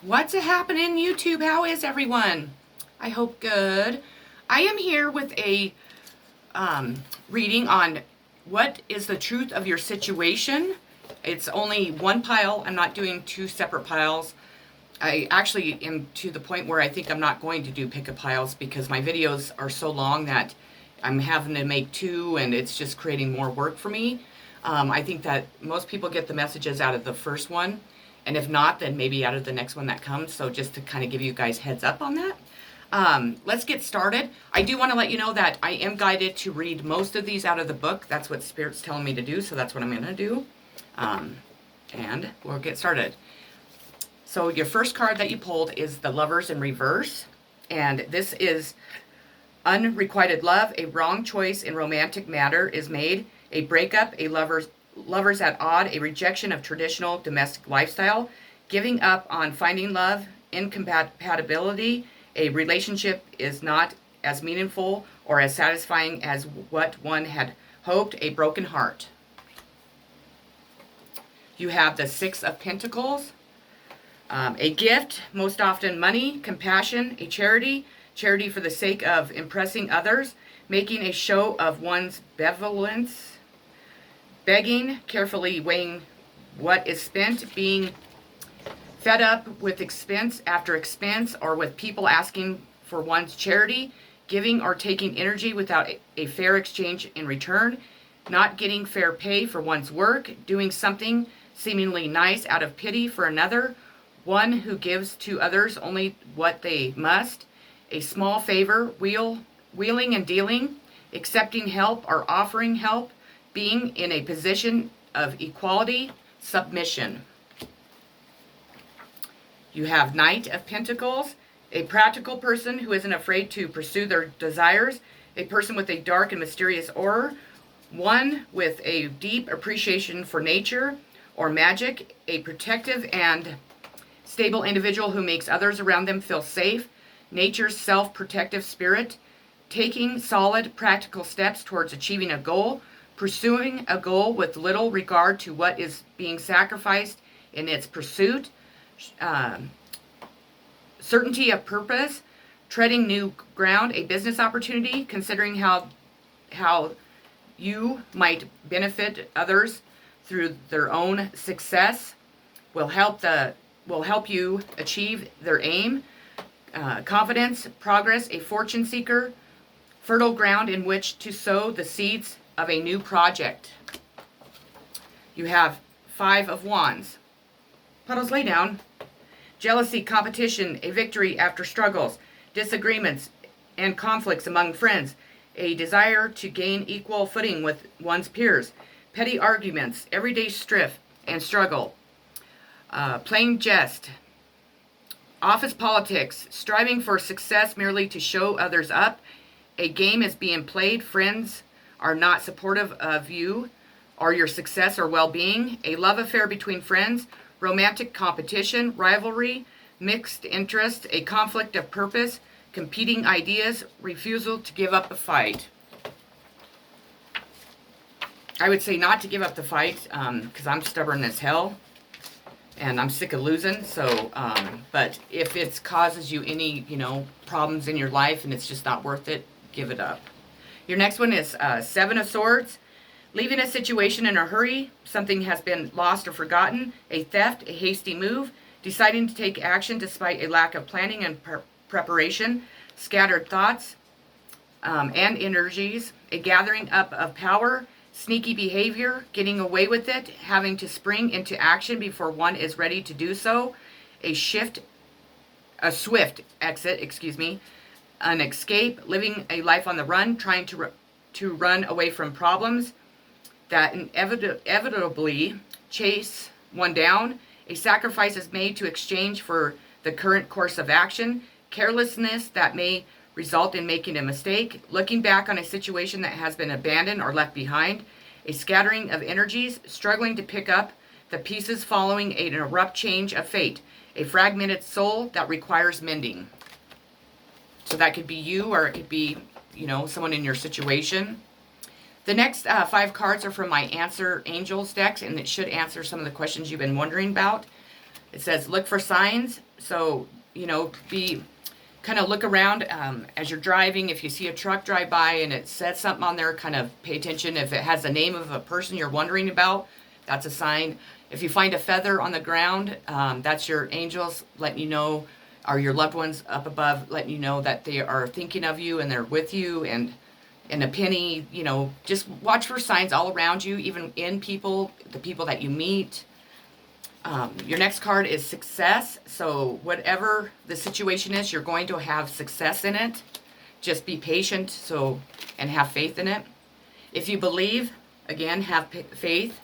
What's happening, YouTube? How is everyone? I hope good. I am here with a reading on what is the truth of your situation. It's only one pile. I'm not doing two separate piles. I actually am to the point where I think I'm not going to do pick-up piles because my videos are so long that I'm having to make two and it's just creating more work for me. I think that most people get the messages out of the first one. And if not, then maybe out of the next one that comes. So just to kind of give you guys heads up on that. Let's get started. I do want to let you know that I am guided to read most of these out of the book. That's what Spirit's telling me to do. So that's what I'm going to do. And we'll get started. So your first card that you pulled is the Lovers in reverse. And this is unrequited love. A wrong choice in romantic matter is made. A breakup, a lovers at odd, a rejection of traditional domestic lifestyle, giving up on finding love, incompatibility, a relationship is not as meaningful or as satisfying as what one had hoped, a broken heart. You have the Six of Pentacles, a gift, most often money, compassion, a charity for the sake of impressing others, making a show of one's benevolence, begging, carefully weighing what is spent, being fed up with expense after expense or with people asking for one's charity, giving or taking energy without a fair exchange in return, not getting fair pay for one's work, doing something seemingly nice out of pity for another, one who gives to others only what they must, a small favor, wheeling and dealing, accepting help or offering help, being in a position of equality, submission. You have Knight of Pentacles, a practical person who isn't afraid to pursue their desires, a person with a dark and mysterious aura, one with a deep appreciation for nature or magic, a protective and stable individual who makes others around them feel safe, nature's self-protective spirit, taking solid practical steps towards achieving a goal, pursuing a goal with little regard to what is being sacrificed in its pursuit, certainty of purpose, treading new ground, a business opportunity, considering how you might benefit others through their own success, will help you achieve their aim, confidence, progress, a fortune seeker, fertile ground in which to sow the seeds of a new project. You have Five of Wands. Puddles lay down. Jealousy, competition, a victory after struggles, disagreements and conflicts among friends, a desire to gain equal footing with one's peers, petty arguments, everyday strife and struggle, plain jest, office politics, striving for success merely to show others up, a game is being played, friends are not supportive of you or your success or well-being, a love affair between friends, romantic competition, rivalry, mixed interest, a conflict of purpose, competing ideas, refusal to give up the fight. I would say not to give up the fight because I'm stubborn as hell and I'm sick of losing. So, but if it causes you any, problems in your life and it's just not worth it, give it up. Your next one is Seven of Swords. Leaving a situation in a hurry, something has been lost or forgotten, a theft, a hasty move, deciding to take action despite a lack of planning and preparation, scattered thoughts and energies, a gathering up of power, sneaky behavior, getting away with it, having to spring into action before one is ready to do so, a swift exit, an escape, living a life on the run, trying to run away from problems that inevitably chase one down. A sacrifice is made to exchange for the current course of action. Carelessness that may result in making a mistake. Looking back on a situation that has been abandoned or left behind. A scattering of energies, struggling to pick up the pieces following an abrupt change of fate. A fragmented soul that requires mending. So that could be you, or it could be, someone in your situation. The next 5 cards are from my Answer Angels decks, and it should answer some of the questions you've been wondering about. It says look for signs. So, kind of look around as you're driving. If you see a truck drive by and it says something on there, kind of pay attention. If it has the name of a person you're wondering about, that's a sign. If you find a feather on the ground, that's your angels letting you know, or your loved ones up above letting you know that they are thinking of you and they're with you. And a penny, just watch for signs all around you, even in people, the people that you meet. Your next card is success. So whatever the situation is, you're going to have success in it. Just be patient and have faith in it. If you believe, again, have faith.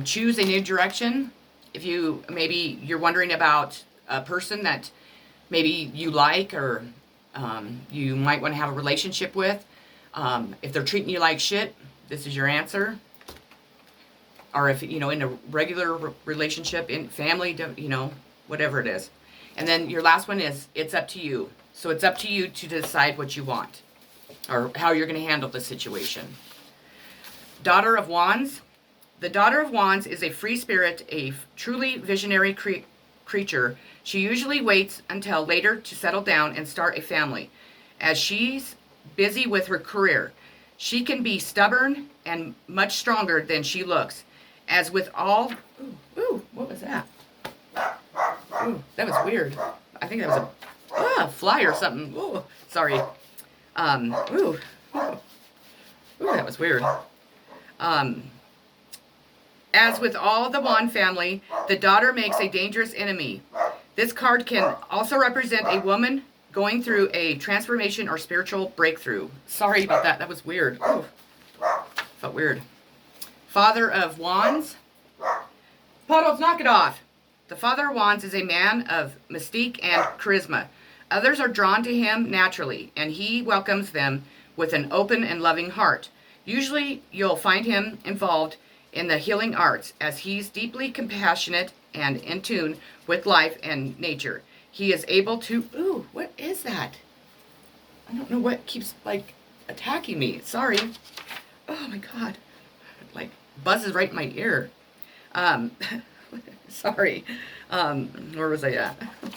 Choose a new direction. If you're wondering about a person that maybe you like or you might want to have a relationship with. If they're treating you like shit, this is your answer. Or if, in a regular relationship, in family, whatever it is. And then your last one is, it's up to you. So it's up to you to decide what you want or how you're going to handle the situation. Daughter of Wands. The Daughter of Wands is a free spirit, a truly visionary creature. She usually waits until later to settle down and start a family, as she's busy with her career. She can be stubborn and much stronger than she looks. As with all... Ooh, what was that? Ooh, that was weird. I think that was a fly or something. Ooh, sorry. Ooh, that was weird. As with all the Wand family, the daughter makes a dangerous enemy. This card can also represent a woman going through a transformation or spiritual breakthrough. Sorry about that. That was weird. Ooh, felt weird. Father of Wands. Puddles, knock it off. The Father of Wands is a man of mystique and charisma. Others are drawn to him naturally, and he welcomes them with an open and loving heart. Usually, you'll find him involved in the healing arts, as he's deeply compassionate and in tune with life and nature. He is able to... Ooh, what is that? I don't know what keeps, attacking me. Sorry. Oh, my God. Buzzes right in my ear. Sorry. Where was I at? Oh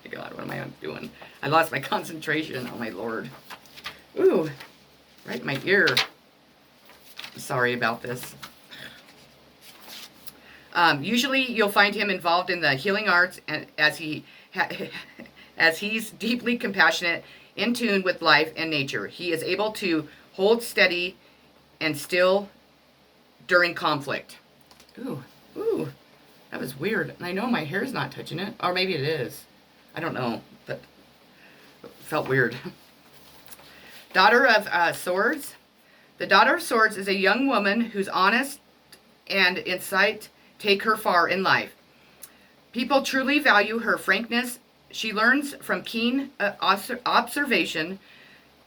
my God, what am I doing? I lost my concentration. Oh my Lord. Ooh, right in my ear. Sorry about this. Usually you'll find him involved in the healing arts, and as he's deeply compassionate, in tune with life and nature. He is able to hold steady and still during conflict. Ooh, that was weird. And I know my hair's not touching it. Or maybe it is. I don't know, but it felt weird. Daughter of Swords. The Daughter of Swords is a young woman whose honest and insight take her far in life. People truly value her frankness. She learns from keen observation.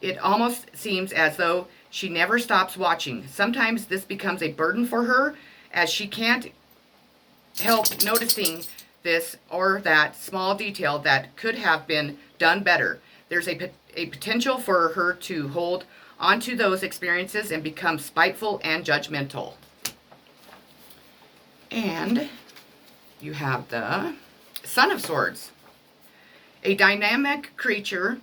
It almost seems as though she never stops watching. Sometimes this becomes a burden for her, as she can't help noticing this or that small detail that could have been done better. There's a potential for her to hold onto those experiences and become spiteful and judgmental. And you have the Son of Swords. A dynamic creature,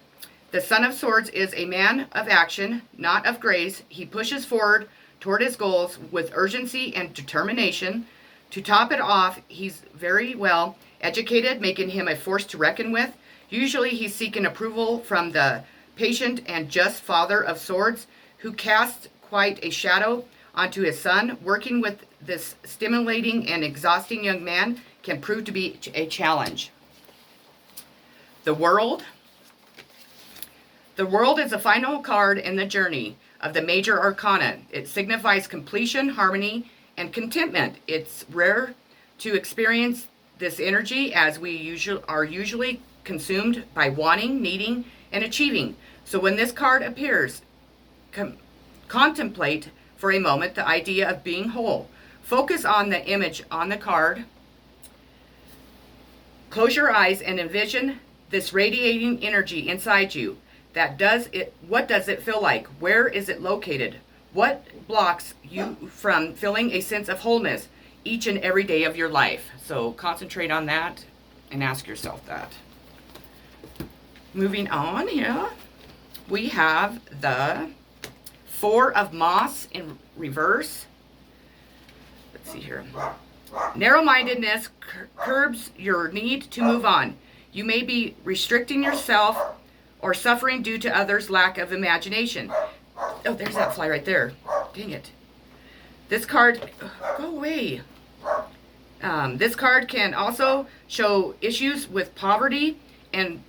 the Son of Swords is a man of action, not of grace. He pushes forward toward his goals with urgency and determination. To top it off, he's very well educated, making him a force to reckon with. Usually he's seeking approval from the patient and just Father of Swords, who casts quite a shadow onto his son. Working with this stimulating and exhausting young man can prove to be a challenge. The World. The World is the final card in the journey of the major arcana. It signifies completion, harmony, and contentment. It's rare to experience this energy, as we are usually consumed by wanting, needing, and achieving. So when this card appears, contemplate for a moment the idea of being whole. Focus on the image on the card. Close your eyes and envision this radiating energy inside you. What does it feel like? Where is it located? What blocks you from feeling a sense of wholeness? each and every day of your life. So concentrate on that and ask yourself that. Moving on here, we have the Four of Moss in reverse. Let's see here. Narrow-mindedness curbs your need to move on. You may be restricting yourself or suffering due to others' lack of imagination. Oh, there's that fly right there. Dang it. This card, go away. This card can also show issues with poverty and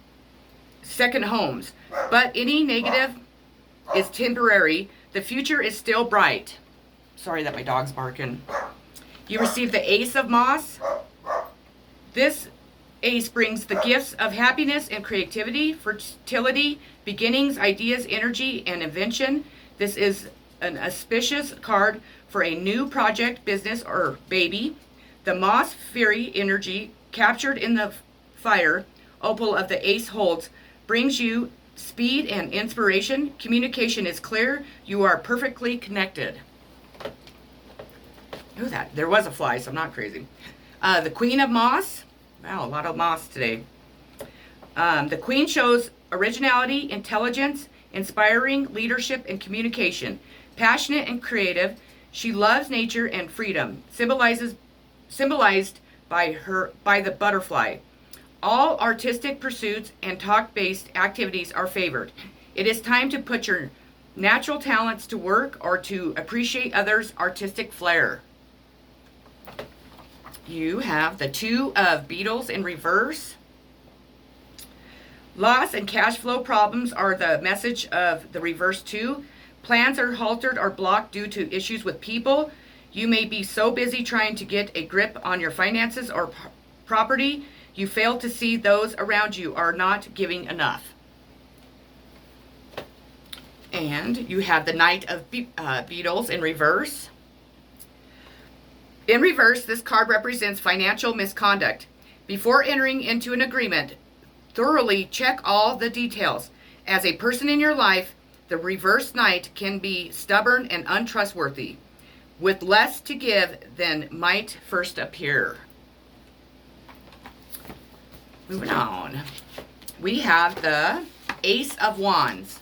second homes, but any negative is temporary. The future is still bright. Sorry that my dog's barking. You receive the Ace of Moss. This ace brings the gifts of happiness and creativity, fertility, beginnings, ideas, energy, and invention. This is an auspicious card for a new project, business, or baby. The Moss Fury energy captured in the fire opal of the ace holds brings you speed and inspiration. Communication is clear. You are perfectly connected. Oh, that there was a fly, so I'm not crazy. The Queen of Moss. Wow, a lot of moss today. The Queen shows originality, intelligence, inspiring leadership, and communication. Passionate and creative, she loves nature and freedom. Symbolized by the butterfly. All artistic pursuits and talk-based activities are favored. It is time to put your natural talents to work or to appreciate others' artistic flair. You have the Two of Beetles in reverse. Loss and cash flow problems are the message of the reverse two. Plans are halted or blocked due to issues with people. You may be so busy trying to get a grip on your finances or property, you fail to see those around you are not giving enough. And you have the Knight of Beetles in reverse. In reverse, this card represents financial misconduct. Before entering into an agreement, thoroughly check all the details. As a person in your life, the reverse Knight can be stubborn and untrustworthy, with less to give than might first appear. Moving on. We have the Ace of Wands.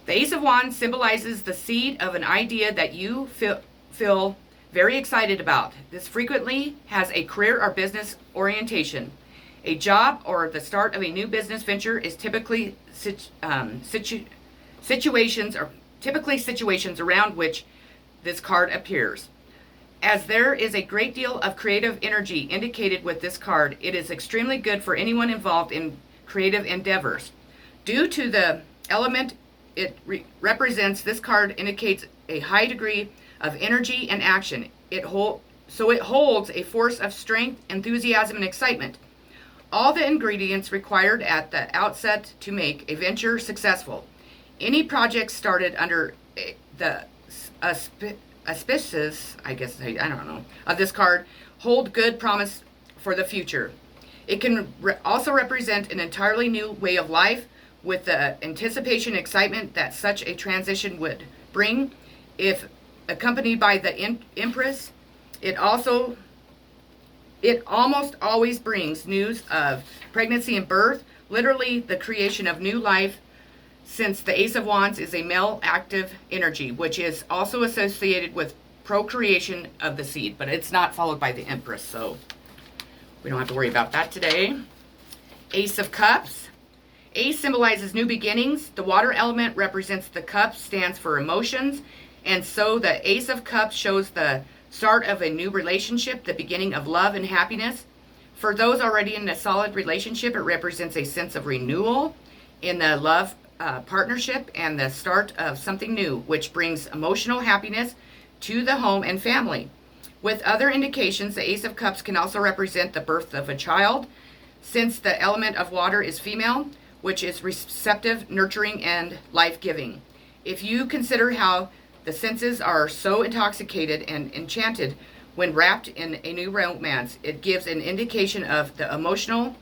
The Ace of Wands symbolizes the seed of an idea that you feel very excited about. This frequently has a career or business orientation. A job or the start of a new business venture is typically situations around which this card appears. As there is a great deal of creative energy indicated with this card, it is extremely good for anyone involved in creative endeavors. Due to the element it represents, this card indicates a high degree of energy and action. It holds a force of strength, enthusiasm, and excitement. All the ingredients required at the outset to make a venture successful. Any project started under the auspices, of this card hold good promise for the future. It can also represent an entirely new way of life with the anticipation and excitement that such a transition would bring. If accompanied by the Empress, it almost always brings news of pregnancy and birth, literally the creation of new life, since the Ace of Wands is a male active energy, which is also associated with procreation of the seed, but it's not followed by the Empress, so we don't have to worry about that today. Ace of Cups. Ace symbolizes new beginnings. The water element represents the cup, stands for emotions, and so the Ace of Cups shows the start of a new relationship, the beginning of love and happiness. For those already in a solid relationship, it represents a sense of renewal in the love partnership and the start of something new, which brings emotional happiness to the home and family. With other indications, the Ace of Cups can also represent the birth of a child, since the element of water is female, which is receptive, nurturing, and life-giving. If you consider how the senses are so intoxicated and enchanted when wrapped in a new romance, it gives an indication of the emotional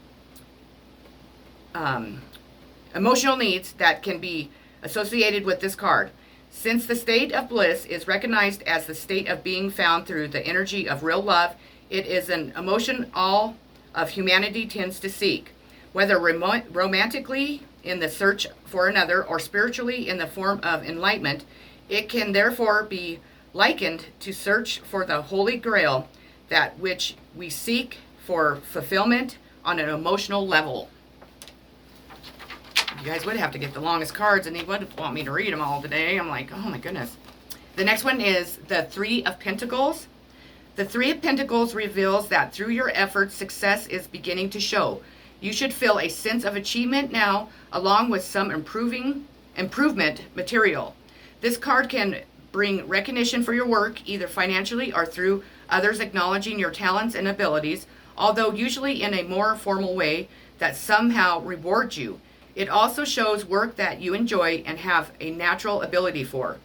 needs that can be associated with this card. Since the state of bliss is recognized as the state of being found through the energy of real love, it is an emotion all of humanity tends to seek, whether romantically in the search for another or spiritually in the form of enlightenment. It can therefore be likened to search for the Holy Grail, that which we seek for fulfillment on an emotional level. You guys would have to get the longest cards, and he would want me to read them all today. I'm like, oh my goodness. The next one is the Three of Pentacles. The Three of Pentacles reveals that through your efforts, success is beginning to show. You should feel a sense of achievement now, along with some improvement material. This card can bring recognition for your work, either financially or through others acknowledging your talents and abilities, although usually in a more formal way that somehow rewards you. It also shows work that you enjoy and have a natural ability for.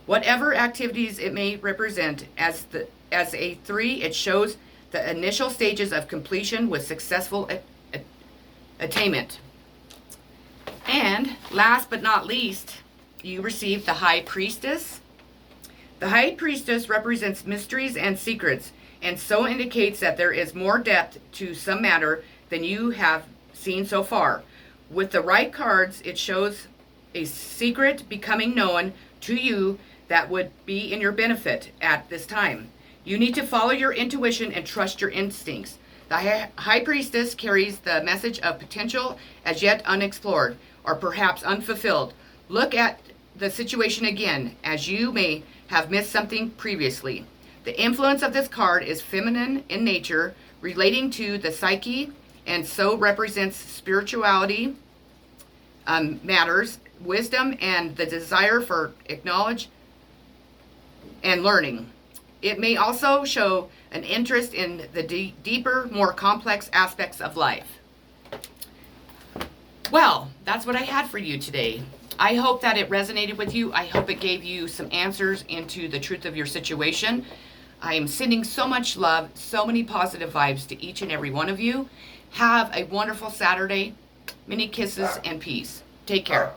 Whatever activities it may represent, as a 3, it shows the initial stages of completion with successful attainment. And last but not least, you receive the High Priestess. The High Priestess represents mysteries and secrets, and so indicates that there is more depth to some matter than you have seen so far. With the right cards, it shows a secret becoming known to you that would be in your benefit at this time. You need to follow your intuition and trust your instincts. The High Priestess carries the message of potential as yet unexplored or perhaps unfulfilled. Look at the situation again, as you may have missed something previously. The influence of this card is feminine in nature, relating to the psyche, and so represents spirituality matters, wisdom, and the desire for knowledge and learning. It may also show an interest in the deeper, more complex aspects of life. Well, that's what I had for you today. I hope that it resonated with you. I hope it gave you some answers into the truth of your situation. I am sending so much love, so many positive vibes to each and every one of you. Have a wonderful Saturday. Many kisses and peace. Take care.